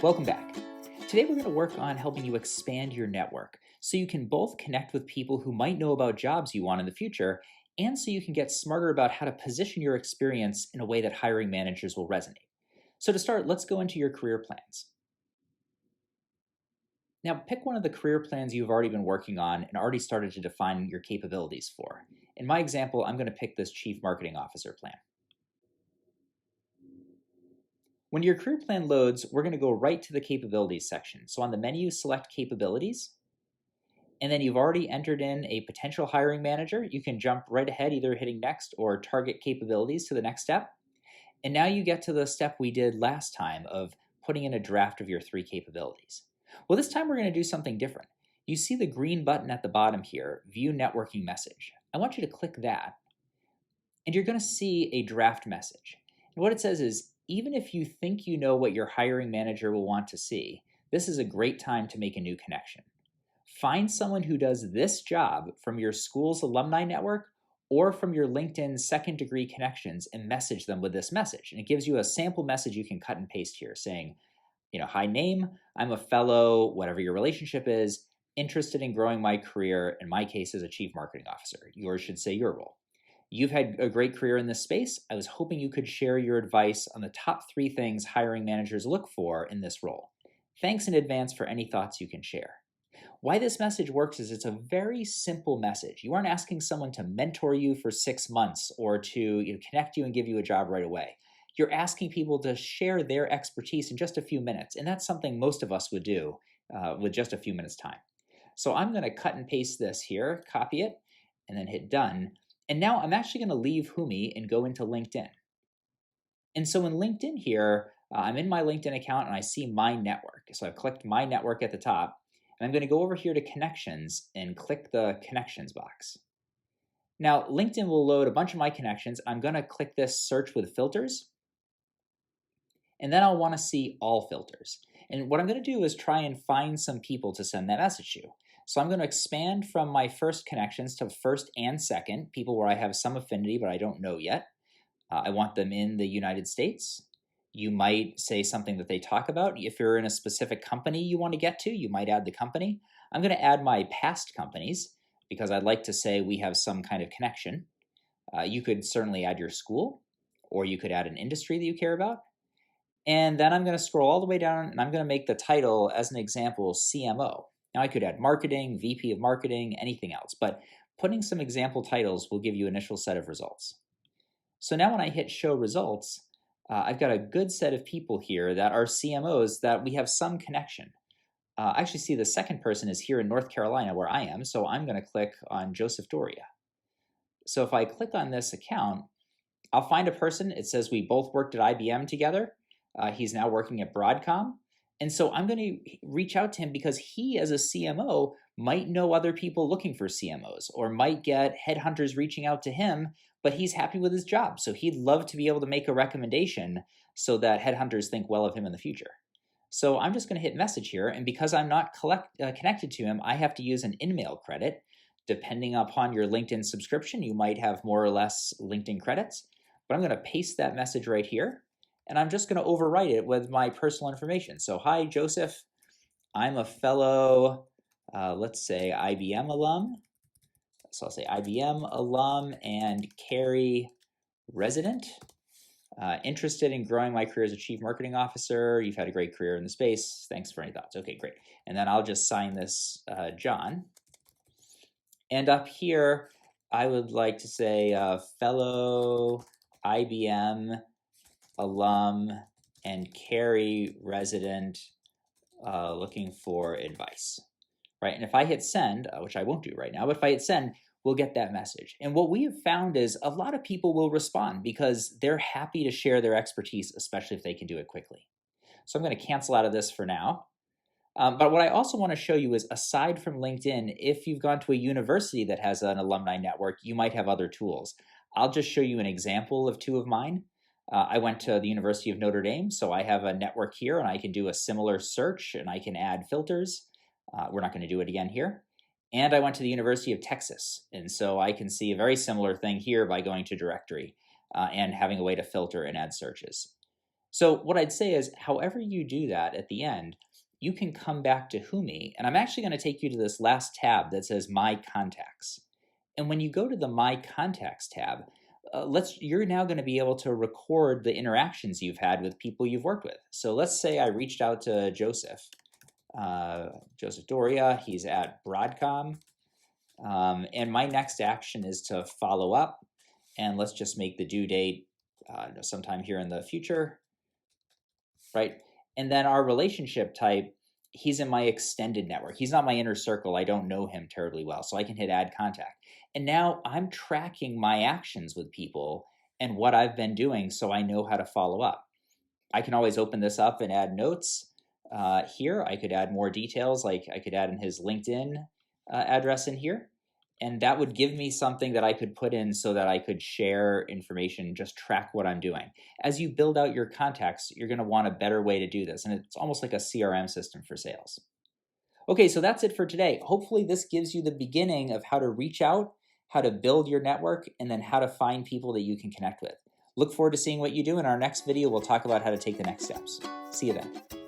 Welcome back. Today we're going to work on helping you expand your network so you can both connect with people who might know about jobs you want in the future and so you can get smarter about how to position your experience in a way that hiring managers will resonate. So to start, let's go into your career plans. Now, pick one of the career plans you've already been working on and already started to define your capabilities for. In my example, I'm going to pick this Chief Marketing Officer plan. When your career plan loads, we're going to go right to the capabilities section. So on the menu, select capabilities, and then you've already entered in a potential hiring manager. You can jump right ahead, either hitting next or target capabilities to the next step. And now you get to the step we did last time of putting in a draft of your 3 capabilities. Well, this time we're going to do something different. You see the green button at the bottom here, View Networking Message. I want you to click that, and you're going to see a draft message. And what it says is, even if you think you know what your hiring manager will want to see, this is a great time to make a new connection. Find someone who does this job from your school's alumni network or from your LinkedIn second degree connections and message them with this message. And it gives you a sample message you can cut and paste here saying, hi name, I'm a fellow, whatever your relationship is, interested in growing my career, in my case as a chief marketing officer. Yours should say your role. You've had a great career in this space. I was hoping you could share your advice on the top 3 things hiring managers look for in this role. Thanks in advance for any thoughts you can share. Why this message works is it's a very simple message. You aren't asking someone to mentor you for 6 months or to connect you and give you a job right away. You're asking people to share their expertise in just a few minutes, and that's something most of us would do with just a few minutes' time. So I'm going to cut and paste this here, copy it, and then hit done. And now I'm actually going to leave Whomi and go into LinkedIn. And so in LinkedIn here, I'm in my LinkedIn account and I see my network. So I've clicked my network at the top, and I'm going to go over here to connections and click the connections box. Now, LinkedIn will load a bunch of my connections. I'm going to click this search with filters, and then I'll want to see all filters. And what I'm going to do is try and find some people to send that message to. So I'm going to expand from my first connections to first and second, people where I have some affinity but I don't know yet. I want them in the United States. You might say something that they talk about. If you're in a specific company you want to get to, you might add the company. I'm going to add my past companies because I'd like to say we have some kind of connection. You could certainly add your school, or you could add an industry that you care about. And then I'm going to scroll all the way down and I'm going to make the title, as an example, CMO. Now I could add marketing, VP of marketing, anything else, but putting some example titles will give you an initial set of results. So now when I hit show results, I've got a good set of people here that are CMOs that we have some connection. I actually see the second person is here in North Carolina where I am, so I'm going to click on Joseph Doria. So if I click on this account, I'll find a person. It says we both worked at IBM together. He's now working at Broadcom. And so I'm going to reach out to him because he, as a CMO, might know other people looking for CMOs or might get headhunters reaching out to him, but he's happy with his job. So he'd love to be able to make a recommendation so that headhunters think well of him in the future. So I'm just going to hit message here. And because I'm not connected to him, I have to use an in-mail credit. Depending upon your LinkedIn subscription, you might have more or less LinkedIn credits. But I'm going to paste that message right here. And I'm just going to overwrite it with my personal information. So, hi, Joseph. I'm a fellow, let's say, IBM alum. So I'll say IBM alum and Cary resident. Interested in growing my career as a chief marketing officer. You've had a great career in the space. Thanks for any thoughts. Okay, great. And then I'll just sign this John. And up here, I would like to say fellow IBM alum and Cary resident looking for advice, right? And if I hit send, which I won't do right now, but if I hit send, we'll get that message. And what we have found is a lot of people will respond because they're happy to share their expertise, especially if they can do it quickly. So I'm going to cancel out of this for now. But what I also want to show you is, aside from LinkedIn, if you've gone to a university that has an alumni network, you might have other tools. I'll just show you an example of 2 of mine. I went to the University of Notre Dame, so I have a network here, and I can do a similar search, and I can add filters. We're not going to do it again here. And I went to the University of Texas, and so I can see a very similar thing here by going to directory and having a way to filter and add searches. So what I'd say is, however you do that at the end, you can come back to Whomi, and I'm actually going to take you to this last tab that says My Contacts. And when you go to the My Contacts tab, you're now going to be able to record the interactions you've had with people you've worked with. So let's say I reached out to Joseph, Joseph Doria. He's at Broadcom, and my next action is to follow up. And let's just make the due date sometime here in the future, right? And then our relationship type, he's in my extended network. He's not my inner circle. I don't know him terribly well, so I can hit add contact. And now I'm tracking my actions with people and what I've been doing, so I know how to follow up. I can always open this up and add notes. Here, I could add more details, like I could add in his LinkedIn address in here. And that would give me something that I could put in so that I could share information, just track what I'm doing. As you build out your contacts, you're going to want a better way to do this. And it's almost like a CRM system for sales. Okay, so that's it for today. Hopefully this gives you the beginning of how to reach out, how to build your network, and then how to find people that you can connect with. Look forward to seeing what you do. In our next video, we'll talk about how to take the next steps. See you then.